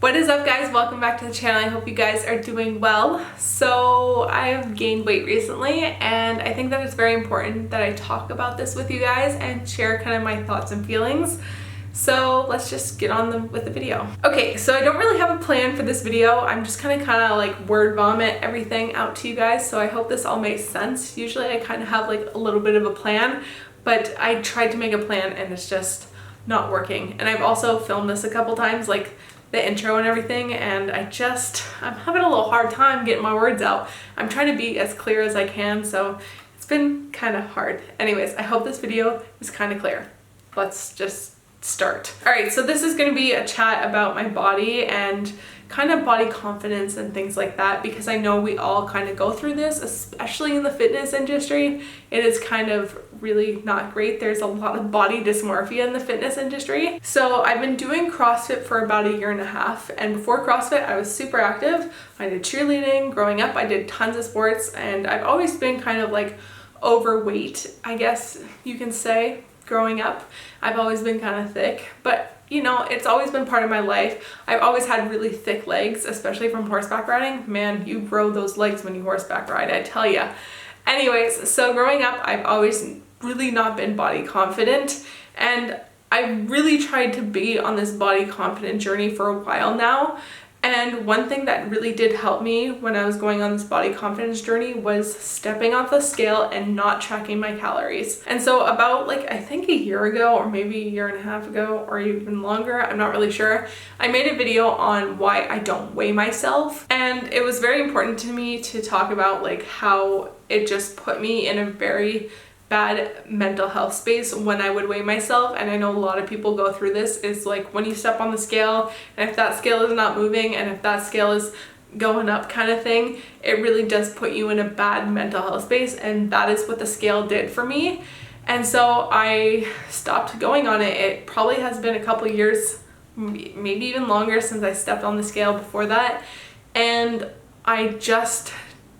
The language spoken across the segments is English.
What is up, guys? Welcome back to the channel. I hope you guys are doing well. So I've gained weight recently, and I think that it's very important that I talk about this with you guys and share kind of my thoughts and feelings. So let's just get on with the video. Okay, so I don't really have a plan for this video. I'm just kind of like word vomit everything out to you guys. So I hope this all makes sense. Usually I kind of have like a little bit of a plan, but I tried to make a plan and it's just not working. And I've also filmed this a couple times, like the intro and everything, and I'm having a little hard time getting my words out. I'm trying to be as clear as I can, so it's been kind of hard. Anyways, I hope this video is kind of clear. Let's just start. All right, so this is going to be a chat about my body and kind of body confidence and things like that, because I know we all kind of go through this, especially in the fitness industry. It is kind of really not great. There's a lot of body dysmorphia in the fitness industry. So I've been doing CrossFit for about a year and a half, and before CrossFit I was super active. I did cheerleading. Growing up I did tons of sports, and I've always been kind of like overweight, I guess you can say. Growing up I've always been kind of thick, but you know, it's always been part of my life. I've always had really thick legs, especially from horseback riding. Man, you grow those legs when you horseback ride, I tell ya. Anyways, so growing up, I've always really not been body confident, and I really tried to be on this body confident journey for a while now. And one thing that really did help me when I was going on this body confidence journey was stepping off the scale and not tracking my calories. And so about like, I think a year ago, or maybe a year and a half ago, or even longer, I'm not really sure, I made a video on why I don't weigh myself. And it was very important to me to talk about like how it just put me in a very bad mental health space when I would weigh myself. And I know a lot of people go through this, is like when you step on the scale and if that scale is not moving and if that scale is going up kind of thing, it really does put you in a bad mental health space, and that is what the scale did for me. And so I stopped going on it. It probably has been a couple years, maybe even longer, since I stepped on the scale before that, and I just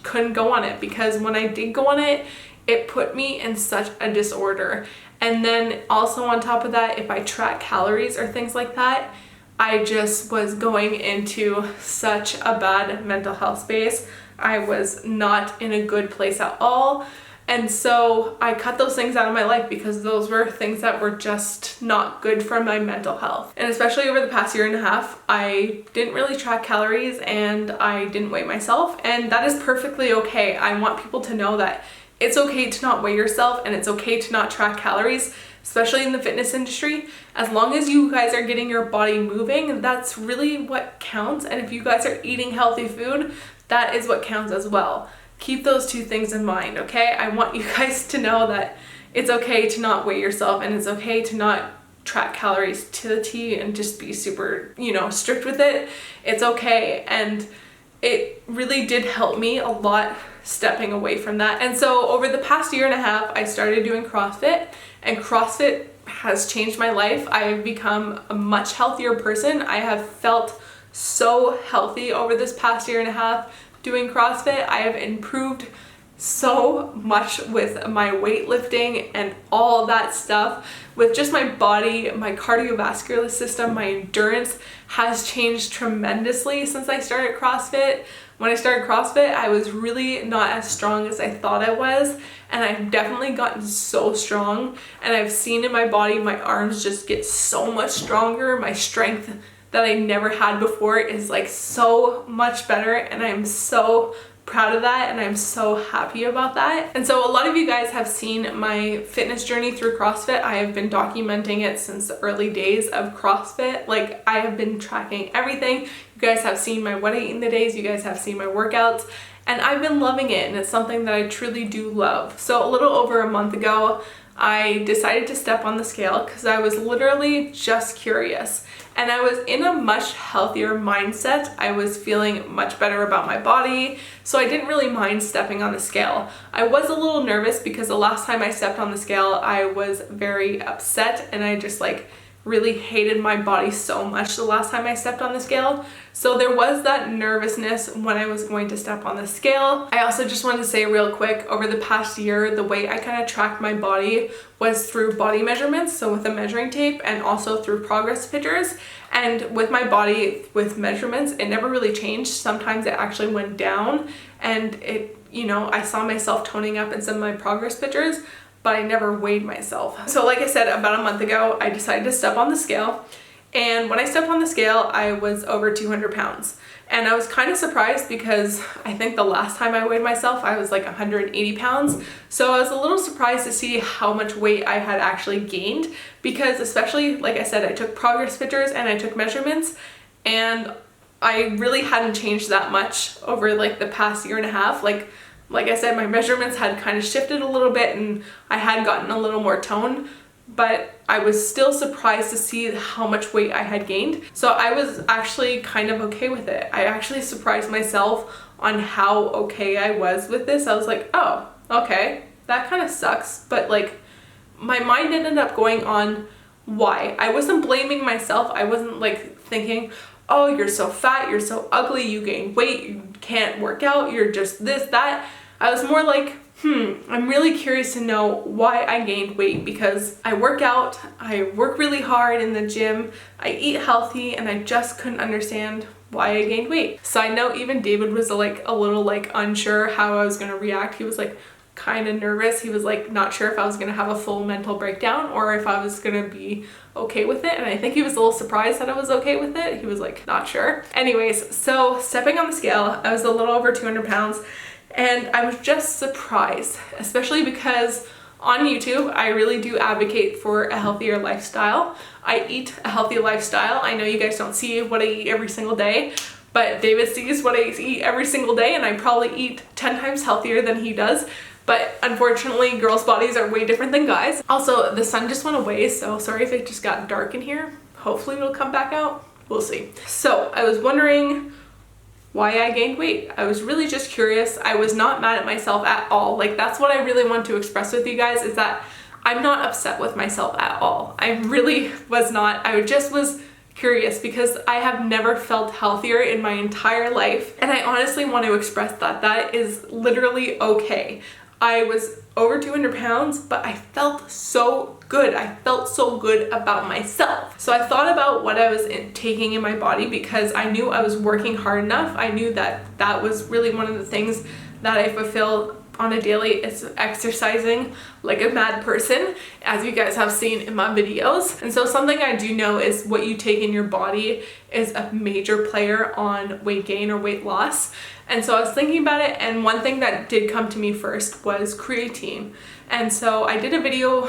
couldn't go on it, because when I did go on it, it put me in such a disorder. And then also on top of that, if I track calories or things like that, I just was going into such a bad mental health space. I was not in a good place at all. And so I cut those things out of my life, because those were things that were just not good for my mental health. And especially over the past year and a half, I didn't really track calories and I didn't weigh myself. And that is perfectly okay. I want people to know that it's okay to not weigh yourself, and it's okay to not track calories, especially in the fitness industry. As long as you guys are getting your body moving, that's really what counts. And if you guys are eating healthy food, that is what counts as well. Keep those two things in mind, okay? I want you guys to know that it's okay to not weigh yourself, and it's okay to not track calories to the T and just be super, strict with it. It's okay. And it really did help me a lot stepping away from that. And so over the past year and a half, I started doing CrossFit, and CrossFit has changed my life. I have become a much healthier person. I have felt so healthy over this past year and a half doing CrossFit. I have improved so much with my weightlifting and all that stuff. With just my body, my cardiovascular system, my endurance has changed tremendously since I started CrossFit. When I started CrossFit, I was really not as strong as I thought I was, and I've definitely gotten so strong, and I've seen in my body my arms just get so much stronger. My strength that I never had before is like so much better, and I'm so proud of that, and I'm so happy about that. And so a lot of you guys have seen my fitness journey through CrossFit. I have been documenting it since the early days of CrossFit. Like, I have been tracking everything. You guys have seen my what I eat in the days, you guys have seen my workouts, and I've been loving it, and it's something that I truly do love. So a little over a month ago, I decided to step on the scale because I was literally just curious, and I was in a much healthier mindset. I was feeling much better about my body, so I didn't really mind stepping on the scale. I was a little nervous because the last time I stepped on the scale, I was very upset, and I just like really hated my body so much the last time I stepped on the scale. So there was that nervousness when I was going to step on the scale. I also just wanted to say real quick, over the past year, the way I kind of tracked my body was through body measurements, so with a measuring tape, and also through progress pictures. And with my body, with measurements, it never really changed. Sometimes it actually went down, and it, you know, I saw myself toning up in some of my progress pictures, but I never weighed myself. So like I said, about a month ago, I decided to step on the scale. And when I stepped on the scale, I was over 200 pounds. And I was kind of surprised because I think the last time I weighed myself, I was like 180 pounds. So I was a little surprised to see how much weight I had actually gained, because especially, like I said, I took progress pictures and I took measurements, and I really hadn't changed that much over like the past year and a half. Like I said, my measurements had kind of shifted a little bit and I had gotten a little more tone, but I was still surprised to see how much weight I had gained. So I was actually kind of okay with it. I actually surprised myself on how okay I was with this. I was like, oh, okay, that kind of sucks. But like, my mind ended up going on why. I wasn't blaming myself. I wasn't like thinking, oh, you're so fat, you're so ugly, you gain weight, you can't work out, you're just this, that. I was more like, I'm really curious to know why I gained weight, because I work out, I work really hard in the gym, I eat healthy, and I just couldn't understand why I gained weight. Side note, even David was like a little like unsure how I was gonna react. He was like kind of nervous. He was like not sure if I was gonna have a full mental breakdown or if I was gonna be okay with it, and I think he was a little surprised that I was okay with it. He was like not sure. Anyways, so stepping on the scale, I was a little over 200 pounds. And I was just surprised, especially because on YouTube, I really do advocate for a healthier lifestyle. I eat a healthy lifestyle. I know you guys don't see what I eat every single day, but David sees what I eat every single day, and I probably eat 10 times healthier than he does. But unfortunately, girls' bodies are way different than guys. Also, the sun just went away, so sorry if it just got dark in here. Hopefully it'll come back out. We'll see. So I was wondering why I gained weight. I was really just curious. I was not mad at myself at all. Like, that's what I really want to express with you guys, is that I'm not upset with myself at all. I really was not. I just was curious because I have never felt healthier in my entire life. And I honestly want to express that that is literally okay. I was over 200 pounds, but I felt so good. I felt so good about myself. So I thought about what I was taking in my body, because I knew I was working hard enough. I knew that that was really one of the things that I fulfill on a daily, is exercising like a mad person, as you guys have seen in my videos. And so something I do know is what you take in your body is a major player on weight gain or weight loss. And so I was thinking about it, and one thing that did come to me first was creatine. And so I did a video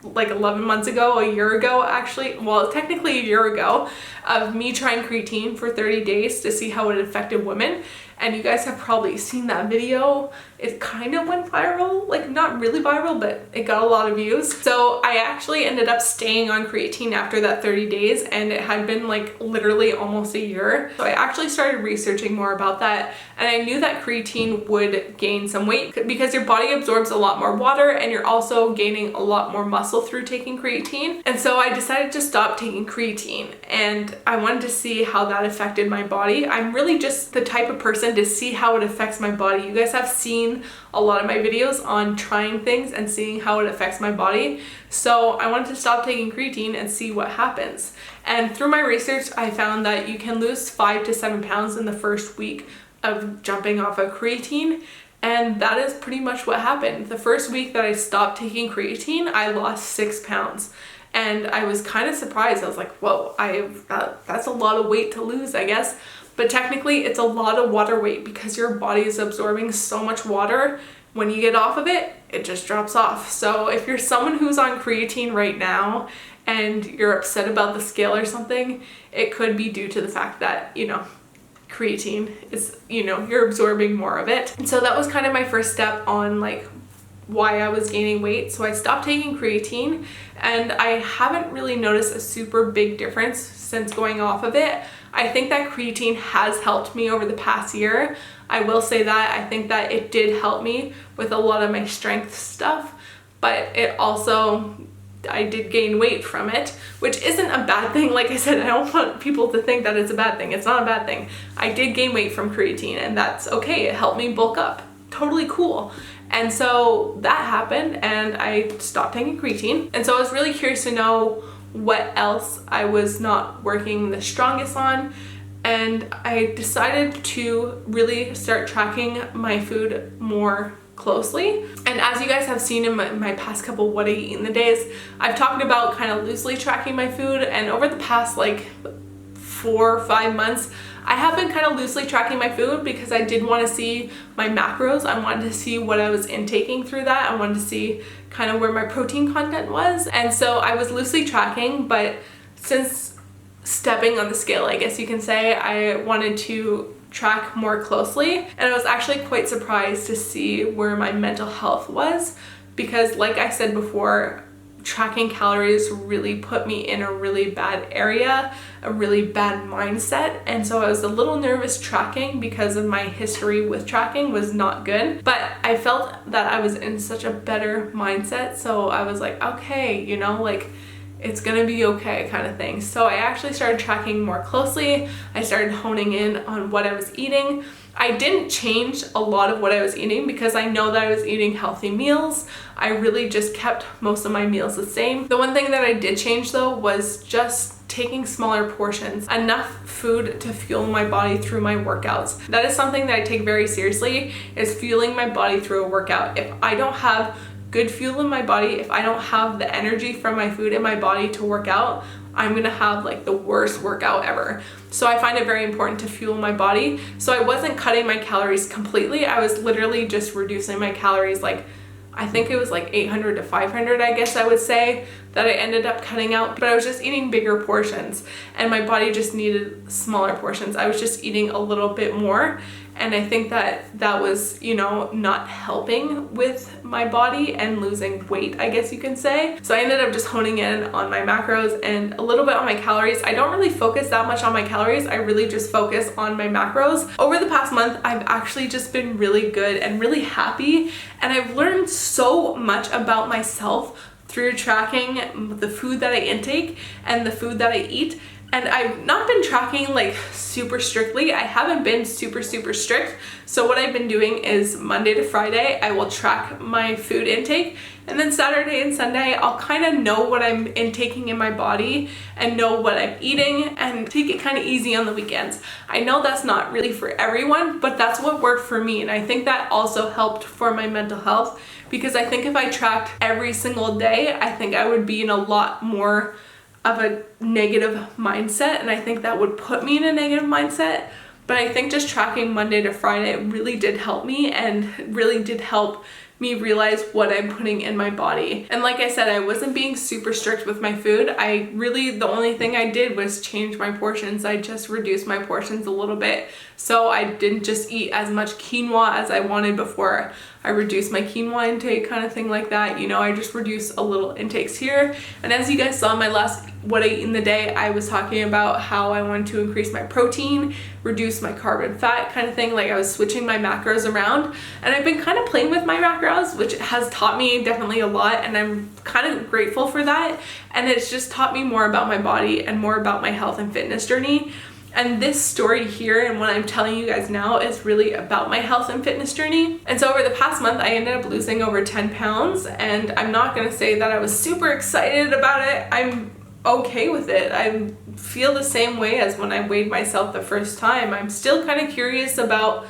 like 11 months ago, a year ago actually, well technically a year ago, of me trying creatine for 30 days to see how it affected women. And you guys have probably seen that video. It kind of went viral, like not really viral, but it got a lot of views. So I actually ended up staying on creatine after that 30 days, and it had been like literally almost a year. So I actually started researching more about that, and I knew that creatine would gain some weight because your body absorbs a lot more water, and you're also gaining a lot more muscle through taking creatine. And so I decided to stop taking creatine, and I wanted to see how that affected my body. I'm really just the type of person to see how it affects my body. You guys have seen a lot of my videos on trying things and seeing how it affects my body. So I wanted to stop taking creatine and see what happens. And through my research, I found that you can lose 5 to 7 pounds in the first week of jumping off of creatine. And that is pretty much what happened. The first week that I stopped taking creatine, I lost 6 pounds. And I was kind of surprised. I was like, whoa, that's a lot of weight to lose, I guess. But technically it's a lot of water weight, because your body is absorbing so much water. When you get off of it, it just drops off. So if you're someone who's on creatine right now and you're upset about the scale or something, it could be due to the fact that, you know, creatine is, you know, you're absorbing more of it. And so that was kind of my first step on like why I was gaining weight. So I stopped taking creatine, and I haven't really noticed a super big difference since going off of it. I think that creatine has helped me over the past year. I will say that. I think that it did help me with a lot of my strength stuff, but it also I did gain weight from it, which isn't a bad thing. Like I said, I don't want people to think that it's a bad thing. It's not a bad thing. I did gain weight from creatine, and that's okay. It helped me bulk up. Totally cool. And so that happened, and I stopped taking creatine. And so I was really curious to know what else I was not working the strongest on. And I decided to really start tracking my food more closely. And as you guys have seen in my past couple what I eat in the days, I've talked about kind of loosely tracking my food, and over the past like 4 or 5 months, I have been kind of loosely tracking my food because I did want to see my macros. I wanted to see what I was intaking through that. I wanted to see kind of where my protein content was. And so I was loosely tracking, but since stepping on the scale, I guess you can say, I wanted to track more closely. And I was actually quite surprised to see where my mental health was, because like I said before, tracking calories really put me in a really bad area, a really bad mindset. And so I was a little nervous tracking because of my history with tracking was not good. But I felt that I was in such a better mindset. So I was like, okay, you know, like it's gonna be okay kind of thing. So I actually started tracking more closely. I started honing in on what I was eating. I didn't change a lot of what I was eating because I know that I was eating healthy meals. I really just kept most of my meals the same. The one thing that I did change though was just taking smaller portions, enough food to fuel my body through my workouts. That is something that I take very seriously, is fueling my body through a workout. If I don't have good fuel in my body, if I don't have the energy from my food in my body to work out, I'm gonna have like the worst workout ever. So I find it very important to fuel my body. So I wasn't cutting my calories completely. I was literally just reducing my calories, like I think it was like 800 to 500, I guess I would say, that I ended up cutting out. But I was just eating bigger portions and my body just needed smaller portions. I was just eating a little bit more. And I think that that was, you know, not helping with my body and losing weight, I guess you can say. So I ended up just honing in on my macros and a little bit on my calories. I don't really focus that much on my calories. I really just focus on my macros. Over the past month, I've actually just been really good and really happy. And I've learned so much about myself through tracking the food that I intake and the food that I eat. And I've not been tracking like super strictly. I haven't been super strict. So what I've been doing is Monday to Friday, I will track my food intake. And then Saturday and Sunday, I'll kind of know what I'm intaking in my body and know what I'm eating and take it kind of easy on the weekends. I know that's not really for everyone, but that's what worked for me. And I think that also helped for my mental health, because I think if I tracked every single day, I think I would be in a lot more of a negative mindset, and I think that would put me in a negative mindset. But I think just tracking Monday to Friday really did help me and really did help me realize what I'm putting in my body. And like I said, I wasn't being super strict with my food. The only thing I did was change my portions. I just reduced my portions a little bit. So I didn't just eat as much quinoa as I wanted before. I reduced my quinoa intake, kind of thing like that. You know, I just reduced a little intakes here. And as you guys saw in my last what I eat in the day, I was talking about how I wanted to increase my protein, reduce my carb and fat kind of thing. Like I was switching my macros around, and I've been kind of playing with my macros, which has taught me definitely a lot, and I'm kind of grateful for that. And it's just taught me more about my body and more about my health and fitness journey. And this story here and what I'm telling you guys now is really about my health and fitness journey. And so over the past month, I ended up losing over 10 pounds. And I'm not gonna say that I was super excited about it. I'm okay with it. I feel the same way as when I weighed myself the first time. I'm still kind of curious about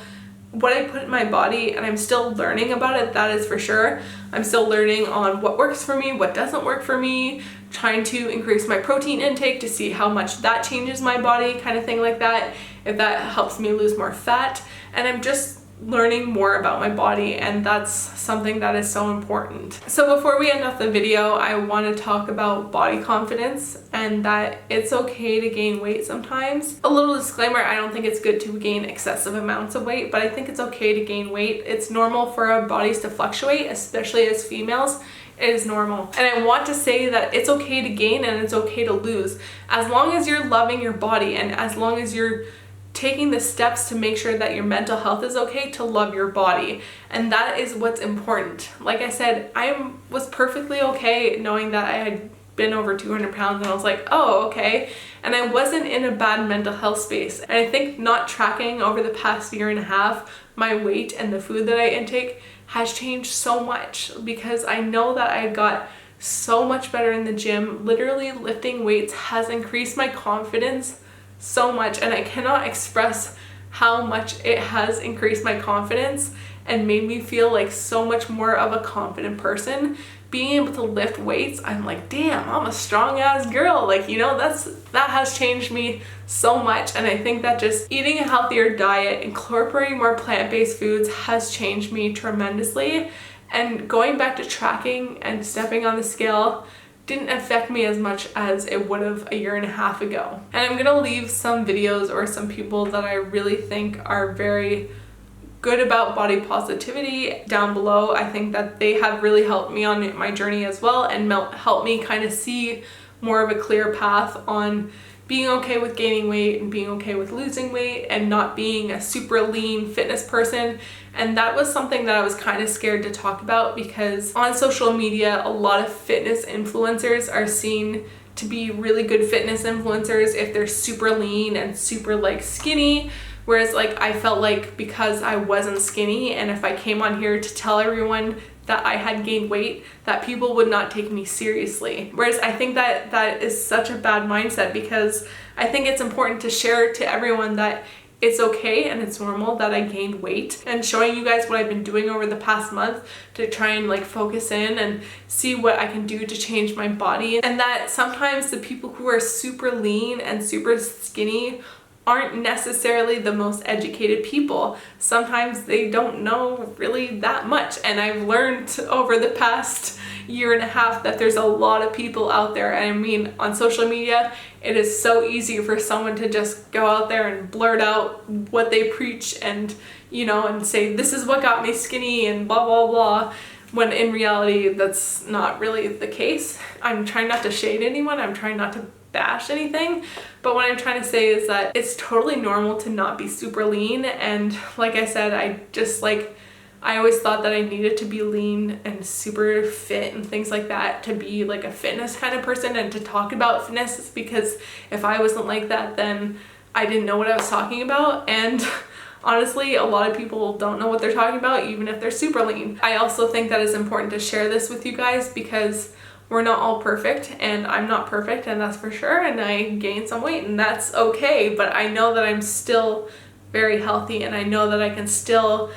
what I put in my body, and I'm still learning about it, that is for sure. I'm still learning on what works for me, what doesn't work for me, trying to increase my protein intake to see how much that changes my body, kind of thing like that, if that helps me lose more fat. And I'm just learning more about my body, and that's something that is so important. So before we end off the video, I want to talk about body confidence and that it's okay to gain weight sometimes. A little disclaimer, I don't think it's good to gain excessive amounts of weight, but I think it's okay to gain weight. It's normal for our bodies to fluctuate, especially as females. It is normal. And I want to say that it's okay to gain and it's okay to lose. As long as you're loving your body and as long as you're taking the steps to make sure that your mental health is okay, to love your body. And that is what's important. Like I said, I was perfectly okay knowing that I had been over 200 pounds, and I was like, oh, okay. And I wasn't in a bad mental health space. And I think not tracking over the past year and a half my weight and the food that I intake has changed so much, because I know that I got so much better in the gym. Literally lifting weights has increased my confidence so much, and I cannot express how much it has increased my confidence and made me feel like so much more of a confident person. Being able to lift weights, I'm like, damn, I'm a strong ass girl. Like, you know, that has changed me so much. And I think that just eating a healthier diet, incorporating more plant-based foods has changed me tremendously. And going back to tracking and stepping on the scale didn't affect me as much as it would have a year and a half ago. And I'm gonna leave some videos or some people that I really think are very good about body positivity down below. I think that they have really helped me on my journey as well, and helped me kind of see more of a clear path on being okay with gaining weight and being okay with losing weight and not being a super lean fitness person. And that was something that I was kind of scared to talk about, because on social media, a lot of fitness influencers are seen to be really good fitness influencers if they're super lean and super like skinny. Whereas like I felt like because I wasn't skinny, and if I came on here to tell everyone that I had gained weight, that people would not take me seriously. Whereas I think that that is such a bad mindset, because I think it's important to share to everyone that it's okay and it's normal that I gained weight, and showing you guys what I've been doing over the past month to try and like focus in and see what I can do to change my body. And that sometimes the people who are super lean and super skinny aren't necessarily the most educated people. Sometimes they don't know really that much. And I've learned over the past year and a half that there's a lot of people out there. And I mean, on social media, it is so easy for someone to just go out there and blurt out what they preach and, you know, and say, this is what got me skinny and blah, blah, blah. When in reality, that's not really the case. I'm trying not to shade anyone. I'm trying not to bash anything, but what I'm trying to say is that it's totally normal to not be super lean. And like I said, I always thought that I needed to be lean and super fit and things like that to be like a fitness kind of person and to talk about fitness, because if I wasn't like that, then I didn't know what I was talking about. And honestly, a lot of people don't know what they're talking about, even if they're super lean. I also think that it's important to share this with you guys, because we're not all perfect, and I'm not perfect, and that's for sure, and I gained some weight, and that's okay, but I know that I'm still very healthy, and I know that I can still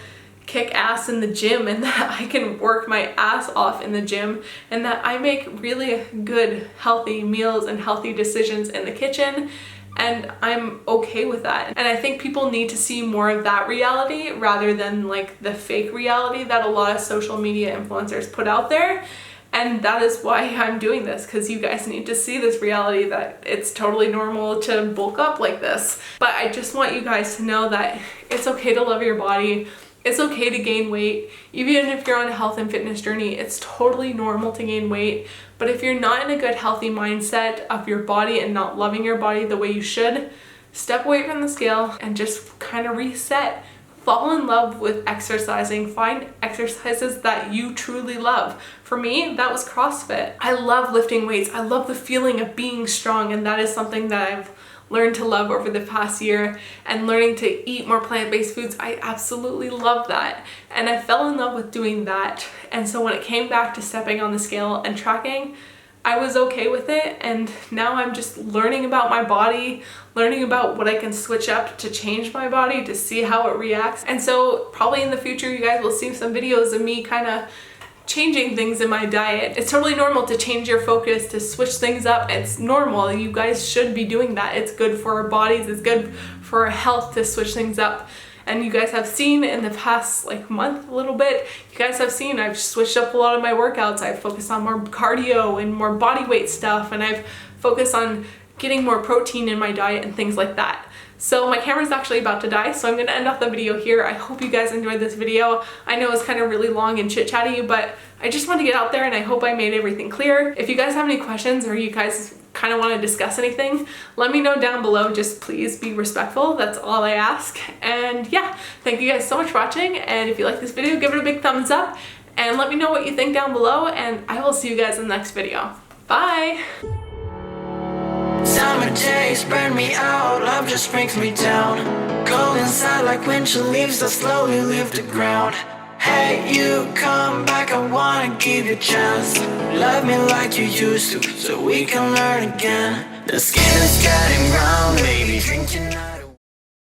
kick ass in the gym, and that I can work my ass off in the gym, and that I make really good, healthy meals and healthy decisions in the kitchen, and I'm okay with that. And I think people need to see more of that reality rather than like the fake reality that a lot of social media influencers put out there. And that is why I'm doing this, because you guys need to see this reality that it's totally normal to bulk up like this. But I just want you guys to know that it's okay to love your body. It's okay to gain weight. Even if you're on a health and fitness journey, it's totally normal to gain weight. But if you're not in a good, healthy mindset of your body and not loving your body the way you should, step away from the scale and just kind of reset. Fall in love with exercising. Find exercises that you truly love. For me, that was CrossFit. I love lifting weights. I love the feeling of being strong, and that is something that I've learned to love over the past year. And learning to eat more plant-based foods, I absolutely love that. And I fell in love with doing that. And so when it came back to stepping on the scale and tracking, I was okay with it, and now I'm just learning about my body, learning about what I can switch up to change my body to see how it reacts. And so probably in the future you guys will see some videos of me kind of changing things in my diet. It's totally normal to change your focus, to switch things up. It's normal. You guys should be doing that. It's good for our bodies. It's good for our health to switch things up. And you guys have seen in the past like month a little bit, you guys have seen I've switched up a lot of my workouts. I've focused on more cardio and more body weight stuff, and I've focused on getting more protein in my diet and things like that. So my camera's actually about to die, so I'm gonna end off the video here. I hope you guys enjoyed this video. I know it's kind of really long and chit-chatty, but I just want to get out there and I hope I made everything clear. If you guys have any questions or you guys kind of want to discuss anything, let me know down below. Just please be respectful. That's all I ask. And yeah, thank you guys so much for watching. And if you like this video, give it a big thumbs up and let me know what you think down below. And I will see you guys in the next video. Bye. Summer days burn me out, love just brings me down. Cold inside like winter leaves that slowly leave the ground. Hey, you come back, I wanna give you a chance. Love me like you used to, so we can learn again. The skin is getting brown, baby, drinking out.